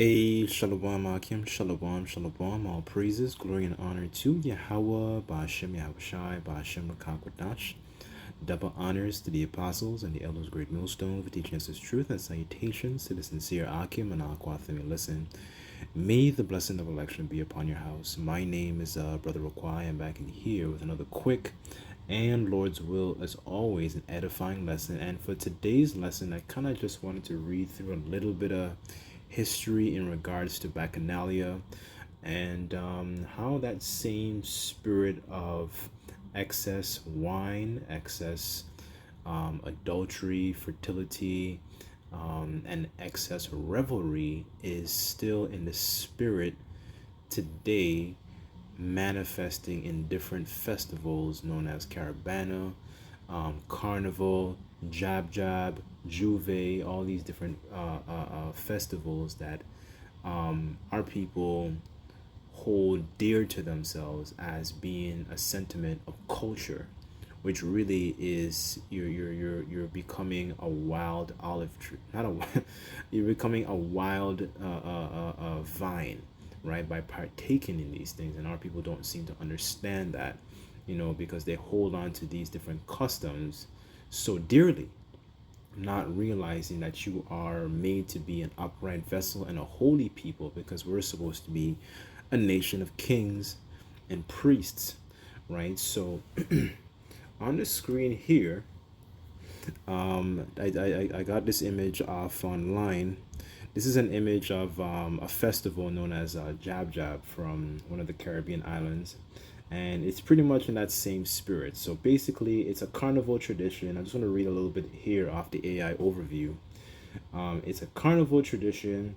A Shalom Akim, Shalom, Shalom, all praises, glory, and honor to Yahweh, Ba'ashem Yahushai, Ba'ashem Rakakwadash. Double honors to the apostles and the elders, great millstone, for teaching us his truth, and salutations to the sincere Akim and Aquathim. Listen, may the blessing of election be upon your house. My name is Brother Raquai. I'm back in here with another quick and Lord's will, as always, an edifying lesson. And for today's lesson, I kind of just wanted to read through a little bit of history in regards to Bacchanalia and how that same spirit of excess wine, excess adultery, fertility, and excess revelry is still in the spirit today, manifesting in different festivals known as Caravana, Carnival, Jab Jab, Juve, all these different festivals that our people hold dear to themselves as being a sentiment of culture, which really is you're becoming a wild olive tree, not a you're becoming a wild vine, right? By partaking in these things, and our people don't seem to understand that, because they hold on to these different customs so dearly, not realizing that you are made to be an upright vessel and a holy people, because we're supposed to be a nation of kings and priests, right? So on the screen here, I got this image off online. This is an image of a festival known as Jab Jab from one of the Caribbean islands. And it's pretty much in that same spirit. So basically, it's a carnival tradition. I just want to read a little bit here off the AI overview. It's a carnival tradition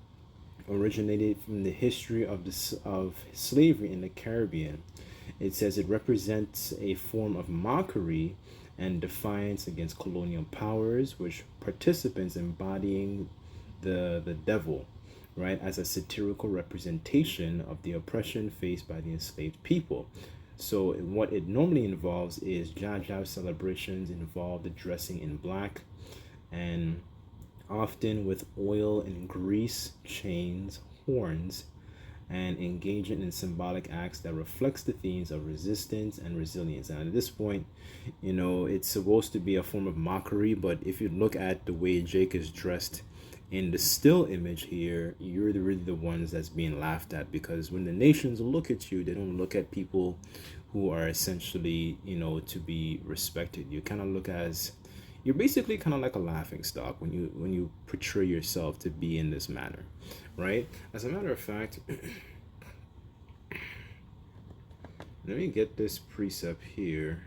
originated from the history of slavery in the Caribbean. It says it represents a form of mockery and defiance against colonial powers, which participants embodying the devil, right, as a satirical representation of the oppression faced by the enslaved people. So what it normally involves is Jaja celebrations involve the dressing in black, and often with oil and grease, chains, horns, and engaging in symbolic acts that reflects the themes of resistance and resilience. And at this point, it's supposed to be a form of mockery, but if you look at the way Jake is dressed in the still image here, you're really the ones that's being laughed at, because when the nations look at you, they don't look at people who are essentially, to be respected. You kind of look as you're basically kind of like a laughing stock when you portray yourself to be in this manner, right? As a matter of fact, let me get this precept here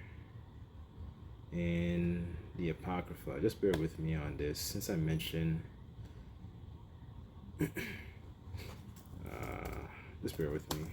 in the Apocrypha. Just bear with me on this, since I mentioned just bear with me.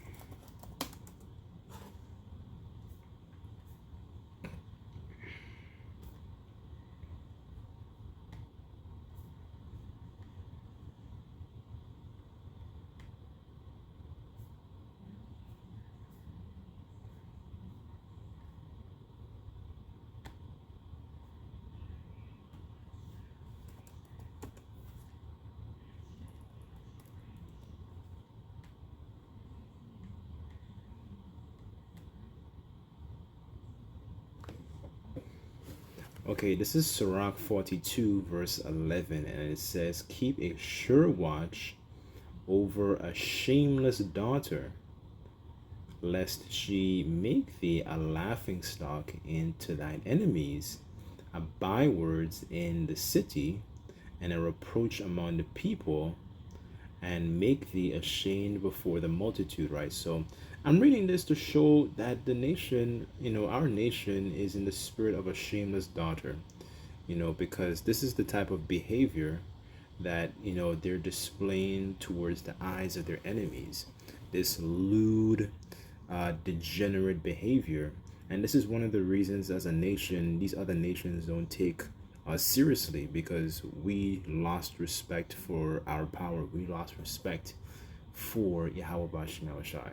Okay, this is Sirach 42, verse 11, and it says, "Keep a sure watch over a shameless daughter, lest she make thee a laughing stock into thine enemies, a bywords in the city, and a reproach among the people, and make thee ashamed before the multitude," right? So I'm reading this to show that the nation, our nation is in the spirit of a shameless daughter, because this is the type of behavior that, they're displaying towards the eyes of their enemies. This lewd, degenerate behavior. And this is one of the reasons, as a nation, these other nations don't take us seriously, because we lost respect for our power. We lost respect for Yahweh Bashim Yahushai,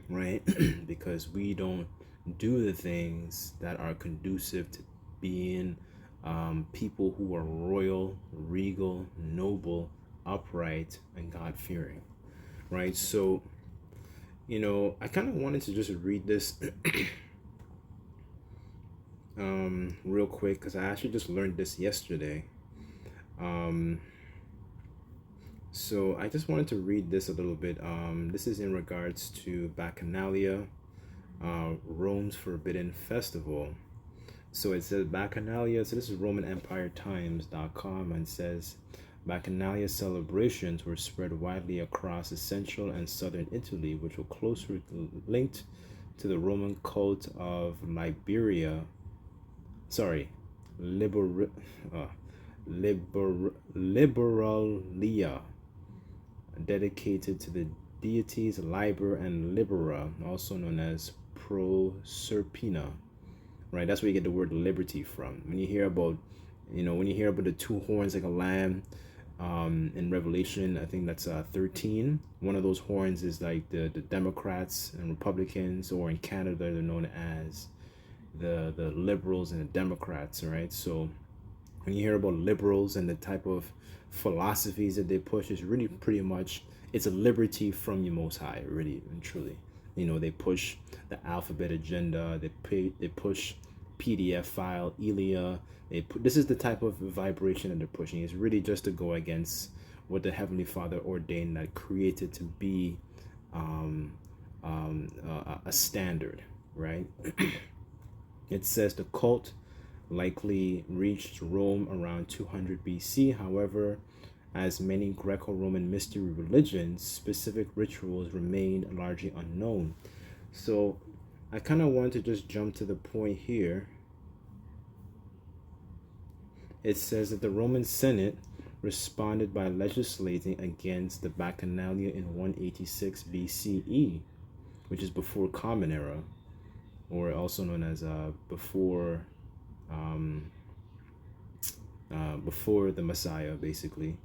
right? Because we don't do the things that are conducive to being people who are royal, regal, noble, upright, and God-fearing, right? So, I kind of wanted to just read this real quick because I actually just learned this yesterday. So I just wanted to read this a little bit. This is in regards to Bacchanalia, Rome's Forbidden Festival. So it says Bacchanalia, so this is RomanEmpireTimes.com, and says Bacchanalia celebrations were spread widely across the central and southern Italy, which were closely linked to the Roman cult of Liberalia, dedicated to the deities Liber and Libera, also known as Proserpina. Right, that's where you get the word liberty from. When you hear about, the two horns like a lamb, in Revelation, I think that's 13. One of those horns is like the Democrats and Republicans, or in Canada they're known as the liberals and the Democrats, right? So when you hear about liberals and the type of philosophies that they push, is really pretty much, it's a liberty from your Most High, really and truly. They push the alphabet agenda. They push PDF file, Elia. This is the type of vibration that they're pushing. It's really just to go against what the Heavenly Father ordained, that created to be a standard, right? It says the cult likely reached Rome around 200 BC. However, as many Greco-Roman mystery religions, specific rituals remained largely unknown. So I kind of want to just jump to the point here. It says that the Roman Senate responded by legislating against the Bacchanalia in 186 BCE, which is before Common Era, or also known as before the Messiah, basically,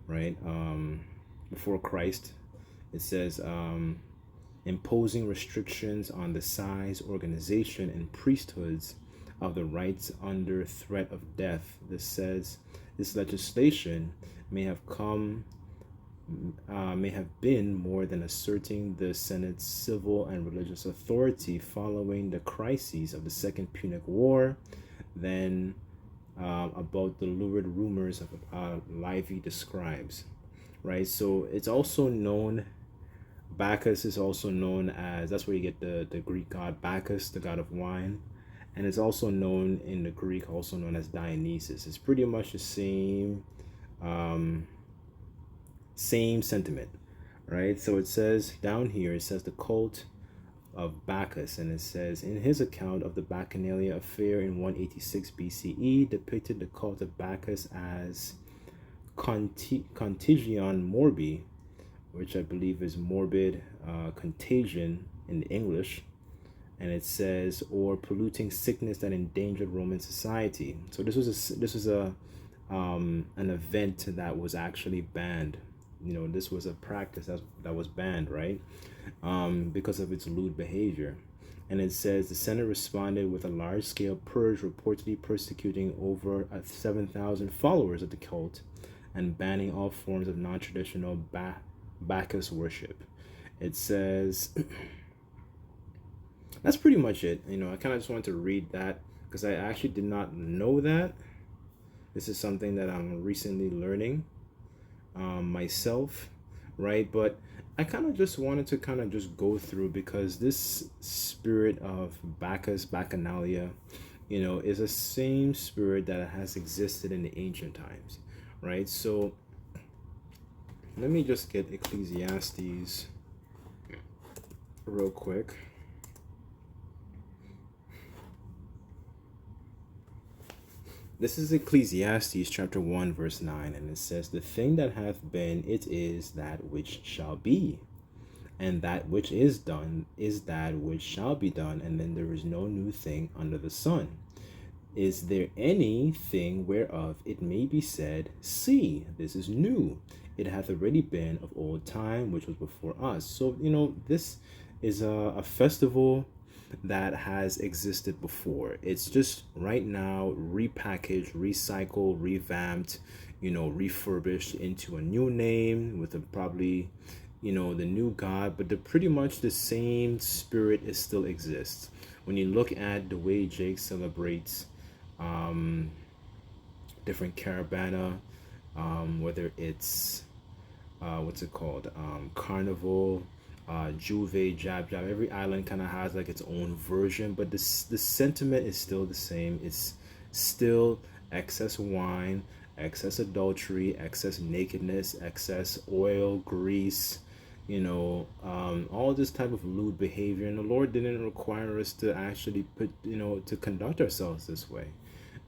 right? Before Christ. It says imposing restrictions on the size, organization, and priesthoods of the rites under threat of death. This says this legislation may have been more than asserting the Senate's civil and religious authority following the crises of the Second Punic War than about the lurid rumors of Livy describes, right? So it's also known, Bacchus is also known as, that's where you get the Greek god Bacchus, the god of wine. And it's also known in the Greek, also known as Dionysus. It's pretty much the same sentiment, right? So it says down here, it says the cult of Bacchus, and it says in his account of the Bacchanalia affair in 186 BCE, depicted the cult of Bacchus as contagion morbi, which I believe is morbid contagion in English. And it says, or polluting sickness that endangered Roman society. So this was an event that was actually banned. This was a practice that was banned, right? Because of its lewd behavior. And it says the Senate responded with a large-scale purge, reportedly persecuting over 7,000 followers of the cult and banning all forms of non-traditional Bacchus worship. It says that's pretty much it. I kind of just wanted to read that because I actually did not know that. This is something that I'm recently learning myself, right? But I kind of just wanted to kind of just go through, because this spirit of Bacchus, Bacchanalia, is the same spirit that has existed in the ancient times, right? So let me just get Ecclesiastes real quick. This is Ecclesiastes chapter 1 verse 9, and it says, the thing that hath been, it is that which shall be, and that which is done is that which shall be done, and then there is no new thing under the sun. Is there anything whereof it may be said, see, this is new? It hath already been of old time, which was before us. So, this is a festival that has existed before. It's just right now repackaged, recycled, revamped, refurbished into a new name with a probably, the new God, but pretty much the same spirit is still exists. When you look at the way Jake celebrates different caravana, whether it's what's it called, Carnival, Juve, Jab Jab. Every island kind of has like its own version, but the sentiment is still the same. It's still excess wine, excess adultery, excess nakedness, excess oil, grease, all this type of lewd behavior. And the Lord didn't require us to actually to conduct ourselves this way.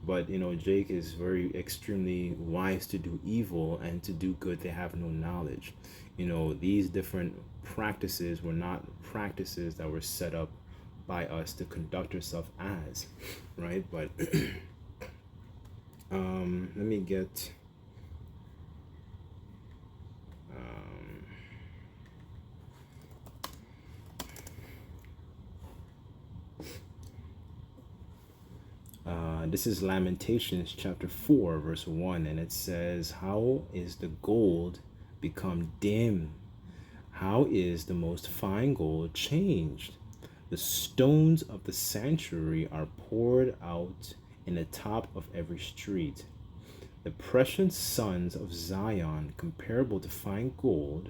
But Jake is very extremely wise to do evil and to do good. They have no knowledge. These different practices were not practices that were set up by us to conduct ourselves as, right? But let me get this is Lamentations chapter 4 verse 1, and it says, how is the gold become dim? How is the most fine gold changed? The stones of the sanctuary are poured out in the top of every street. The precious sons of Zion, comparable to fine gold,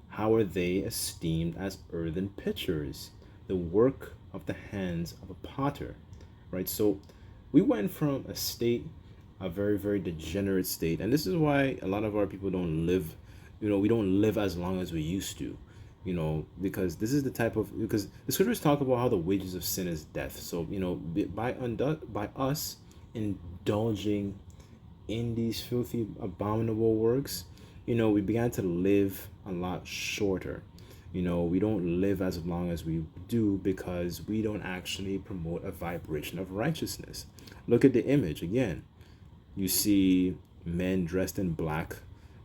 how are they esteemed as earthen pitchers, the work of the hands of a potter, right? So we went from a very, very degenerate state. And this is why a lot of our people don't live, we don't live as long as we used to, because this is because the scriptures talk about how the wages of sin is death. So, by us indulging in these filthy, abominable works, we began to live a lot shorter. We don't live as long as we do because we don't actually promote a vibration of righteousness. Look at the image again. You see men dressed in black,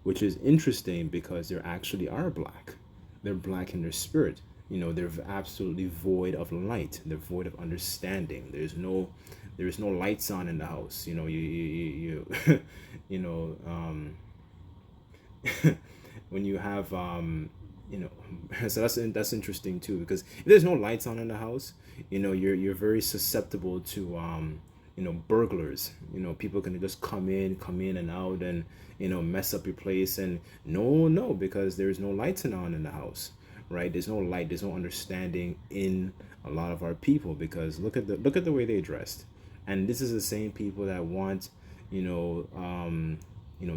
which is interesting because they actually are black. They're black in their spirit. They're absolutely void of light. They're void of understanding. There's no lights on in the house. When you have so that's interesting too, because if there's no lights on in the house, you're very susceptible to burglars. People can just come in and out and mess up your place. And no, because there's no lights on in the house, right? There's no light, there's no understanding in a lot of our people, because look at the way they dressed. And this is the same people that want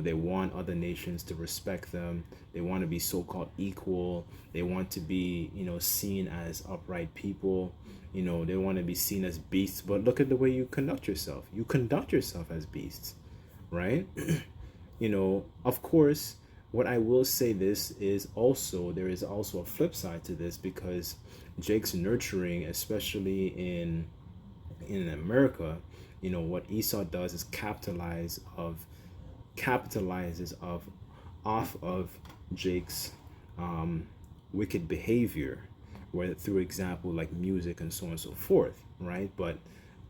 they want other nations to respect them. They want to be so-called equal. They want to be, seen as upright people. They want to be seen as beasts. But look at the way you conduct yourself. You conduct yourself as beasts, right? Of course, what I will say this is also, there is also a flip side to this, because Jake's nurturing, especially in America, what Esau does is capitalizes off of Jake's wicked behavior, where through example like music and so on and so forth, right? But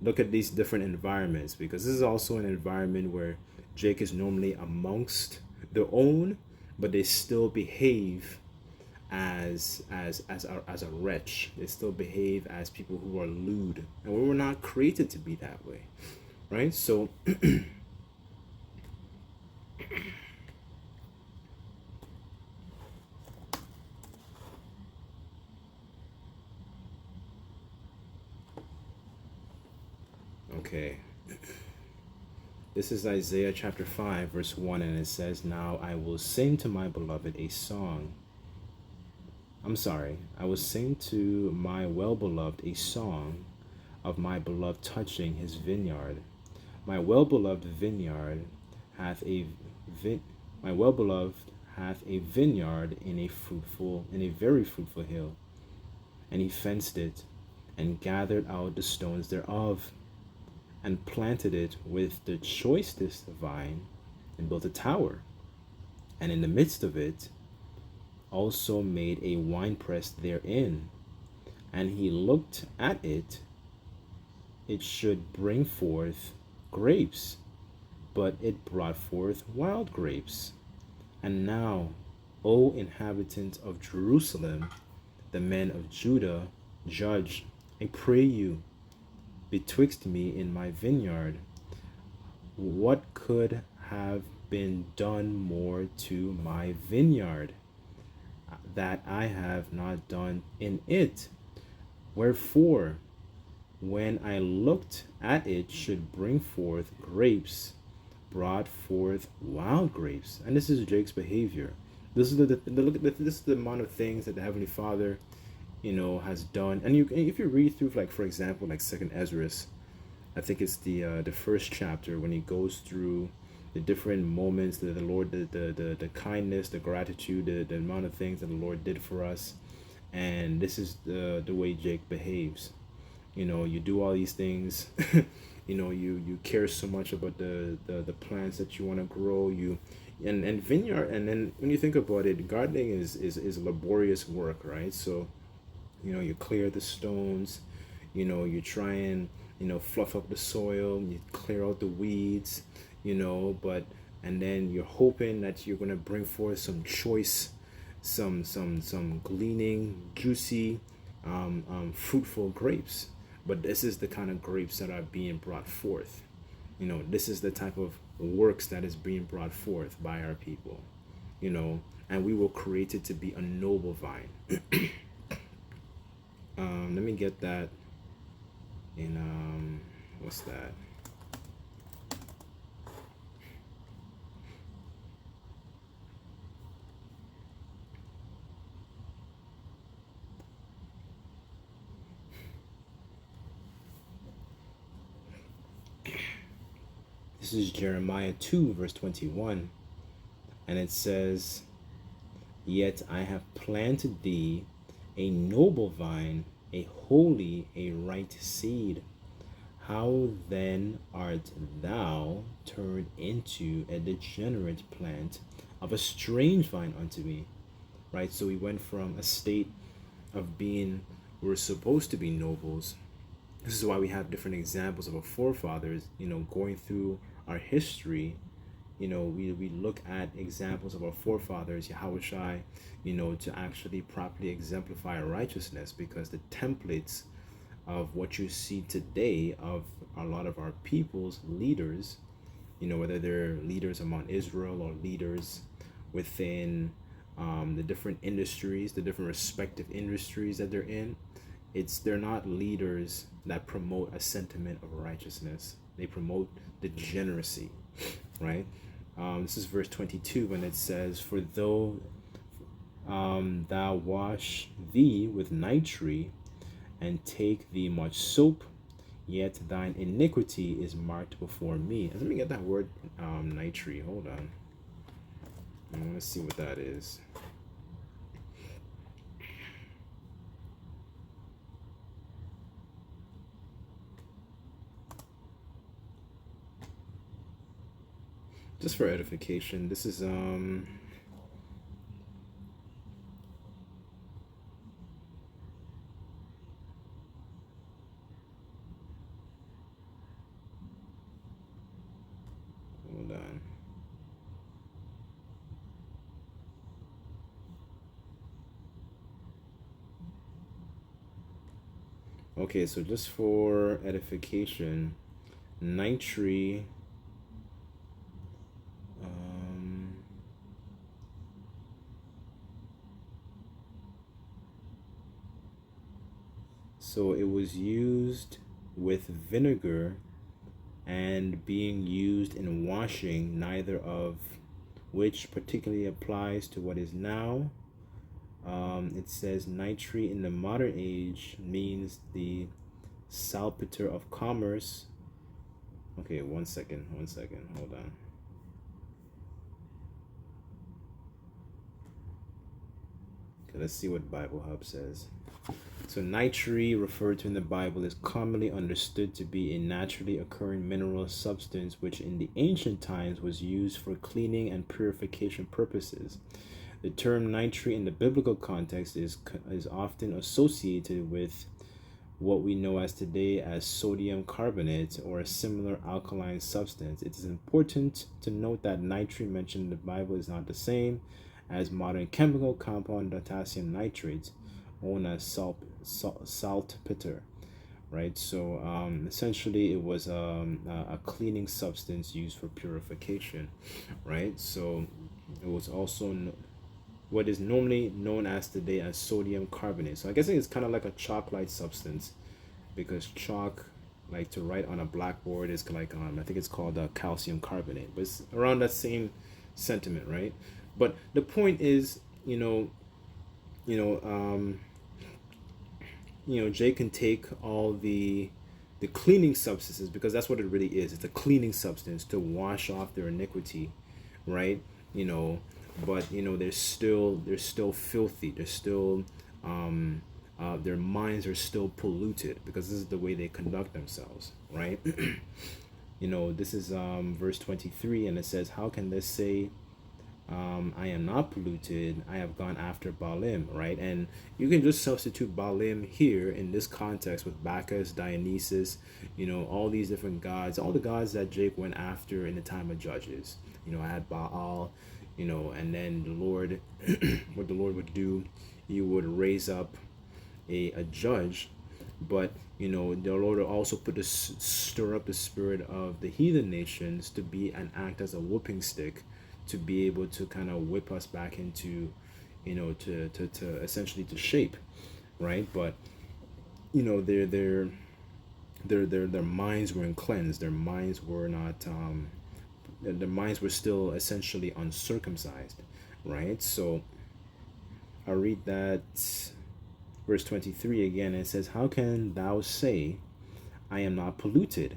look at these different environments, because this is also an environment where Jake is normally amongst their own, but they still behave as a wretch. They still behave as people who are lewd, and we were not created to be that way, right? So okay, this is Isaiah chapter 5 verse 1, and it says, now I will sing to my beloved a song. I will sing to my well-beloved a song of my beloved touching his vineyard. My well-beloved vineyard hath a my well-beloved hath a vineyard in a very fruitful hill, and he fenced it, and gathered out the stones thereof, and planted it with the choicest vine, and built a tower, and in the midst of it also made a winepress therein. And he looked at it, it should bring forth grapes, but it brought forth wild grapes. And now, O inhabitants of Jerusalem, the men of Judah, judge, I pray you, betwixt me and my vineyard. What could have been done more to my vineyard that I have not done in it? Wherefore, when I looked at it, should bring forth grapes, brought forth wild grapes. And this is Jake's behavior. This is this is the amount of things that the Heavenly Father, has done. And if you read through, like, for example, like Second Ezra, I think it's the first chapter, when he goes through the different moments that the Lord, the kindness, the gratitude, the amount of things that the Lord did for us. And this is the way Jake behaves. You do all these things. You care so much about the plants that you want to grow. And vineyard, and then when you think about it, gardening is laborious work, right? So you clear the stones, you try and fluff up the soil, you clear out the weeds, but and then you're hoping that you're going to bring forth some choice, some gleaning, juicy, fruitful grapes. But this is the kind of grapes that are being brought forth. This is the type of works that is being brought forth by our people. And we will create it to be a noble vine. Let me get that in what's that? This is Jeremiah 2, verse 21. And it says, Yet I have planted thee a noble vine, a holy, a right seed. How then art thou turned into a degenerate plant of a strange vine unto me? Right? So we went from a state of being, we're supposed to be nobles. This is why we have different examples of our forefathers, going through our history. We look at examples of our forefathers, Yahushai, to actually properly exemplify our righteousness, because the templates of what you see today of a lot of our people's leaders, whether they're leaders among Israel or leaders within the different industries, the different respective industries that they're in, they're not leaders that promote a sentiment of righteousness. They promote degeneracy, right? This is verse 22 when it says, For though thou wash thee with nitre, and take thee much soap, yet thine iniquity is marked before me. Let me get that word nitre. Hold on. I want to see what that is. Just for edification, this is hold on. Okay, so just for edification, nitre, so it was used with vinegar and being used in washing, neither of which particularly applies to what is now. It says nitre in the modern age means the saltpeter of commerce. Okay, one second, hold on. Okay, let's see what Bible Hub says. So nitre, referred to in the Bible, is commonly understood to be a naturally occurring mineral substance which in the ancient times was used for cleaning and purification purposes. The term nitre in the biblical context is often associated with what we know as today as sodium carbonate or a similar alkaline substance. It is important to note that nitrate mentioned in the Bible is not the same as modern chemical compound potassium nitrate, known as saltpeter, right? So essentially, it was a cleaning substance used for purification, right? So it was also what is normally known as today as sodium carbonate. So I guess it's kind of like a chalk-like substance, because chalk, like to write on a blackboard, is like I think it's called calcium carbonate, but it's around that same sentiment, right? But the point is, you know, um, Jay can take all the cleaning substances, because that's what it really is. It's a cleaning substance to wash off their iniquity, right? You know, but they're still filthy. They're still their minds are still polluted, because this is the way they conduct themselves, right? This is verse 23, and it says, "How can this say, I am not polluted? I have gone after Baalim," right? And you can just substitute Baalim here in this context with Bacchus, Dionysus, all these different gods, all the gods that Jake went after in the time of Judges. I had Baal, and then the Lord, what the Lord would do, he would raise up a judge, but the Lord will also stir up the spirit of the heathen nations to be and act as a whooping stick, to be able to kind of whip us back into, to essentially to shape, right? But their minds weren't cleansed. Their minds were not. Their minds were still essentially uncircumcised, right? So I'll read that verse 23 again. It says, "How can thou say, I am not polluted?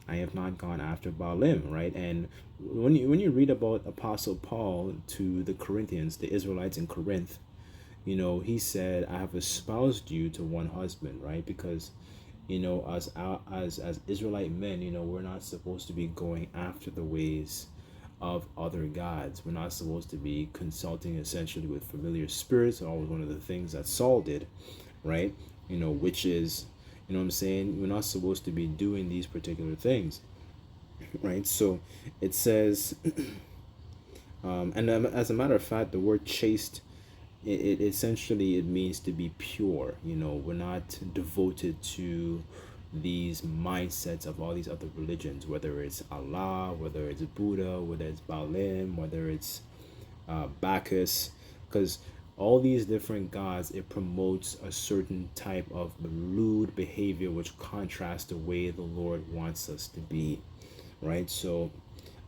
I have not gone after Baalim," right? And when you read about Apostle Paul to the Corinthians, the Israelites in Corinth, he said, "I have espoused you to one husband," right? Because as Israelite men, we're not supposed to be going after the ways of other gods. We're not supposed to be consulting essentially with familiar spirits. Always one of the things that Saul did, right? Which is, what I'm saying? We're not supposed to be doing these particular things, right? So it says, and as a matter of fact, the word chaste, it essentially, it means to be pure. We're not devoted to these mindsets of all these other religions, whether it's Allah, whether it's Buddha, whether it's Baalim, whether it's Bacchus, because all these different gods, it promotes a certain type of lewd behavior which contrasts the way the Lord wants us to be, right? So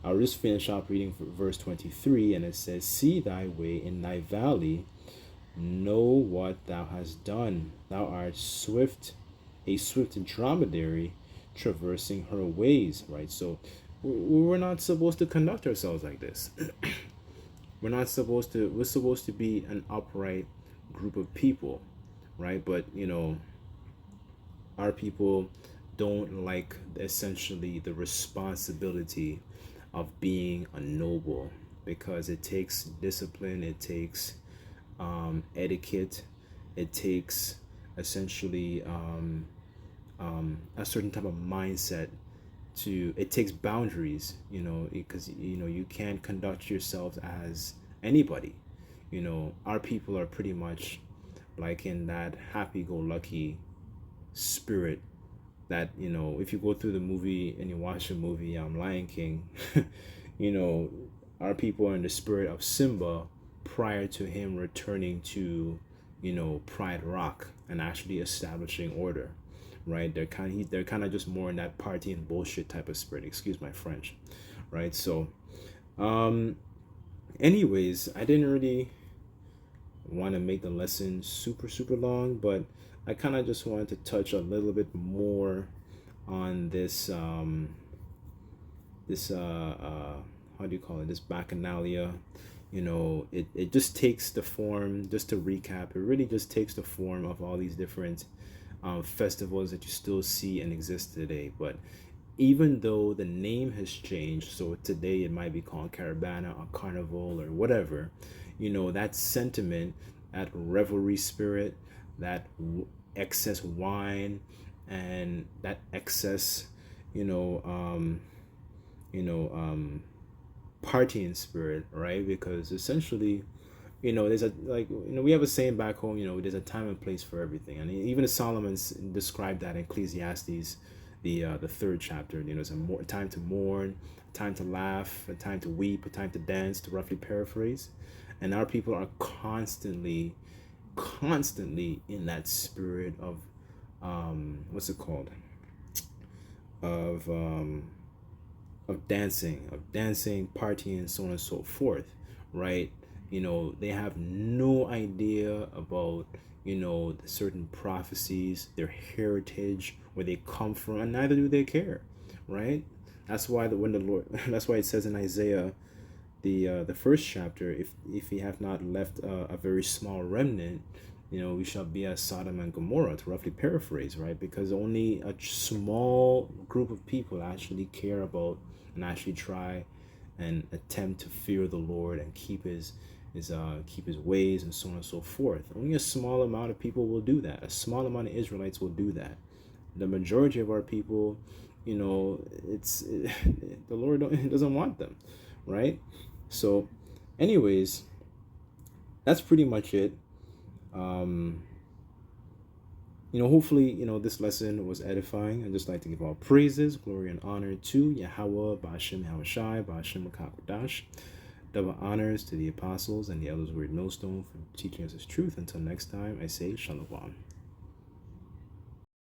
I'll just finish up reading verse 23, and it says, "See thy way in thy valley, know what thou hast done. Thou art a swift dromedary traversing her ways," right? So we're not supposed to conduct ourselves like this. We're supposed to be an upright group of people, right? But our people don't like essentially the responsibility of being a noble, because it takes discipline, it takes etiquette, it takes essentially a certain type of mindset. It takes boundaries, because you can't conduct yourself as anybody. Our people are pretty much like in that happy-go-lucky spirit that, if you go through the movie and you watch the movie Lion King, our people are in the spirit of Simba prior to him returning to Pride Rock and actually establishing order, right? They're kind of just more in that party and bullshit type of spirit, excuse my French, right? So anyways, I didn't really want to make the lesson super long, but I kind of just wanted to touch a little bit more on this how do you call it, this Bacchanalia. It just takes the form, just to recap, it really just takes the form of all these different festivals that you still see and exist today. But even though the name has changed, so today it might be called Caravana or Carnival or whatever, that sentiment, that revelry spirit, that excess wine and that excess, you know, you know, partying spirit, right? Because essentially, there's a, like, we have a saying back home, there's a time and place for everything, and even Solomon's described that in Ecclesiastes, the third chapter. There's a time to mourn, a time to laugh, a time to weep, a time to dance, to roughly paraphrase. And our people are constantly in that spirit of what's it called, of dancing, partying, so on and so forth, right? They have no idea about, the certain prophecies, their heritage, where they come from, and neither do they care, right? That's why when the Lord, that's why it says in Isaiah, the first chapter, if he have not left a very small remnant, we shall be as Sodom and Gomorrah, to roughly paraphrase, right? Because only a small group of people actually care about and actually try and attempt to fear the Lord and keep his ways, and so on and so forth. Only a small amount of people will do that. A small amount of Israelites will do that. The majority of our people, the Lord doesn't want them, right? So, anyways, that's pretty much it. Hopefully, this lesson was edifying. I'd just like to give all praises, glory, and honor to Yahweh, Ba'ashem Yahushai, Ba'ashem Makakwadash. Double honors to the apostles and the elders of Great Millstone for teaching us his truth. Until next time, I say Shalom.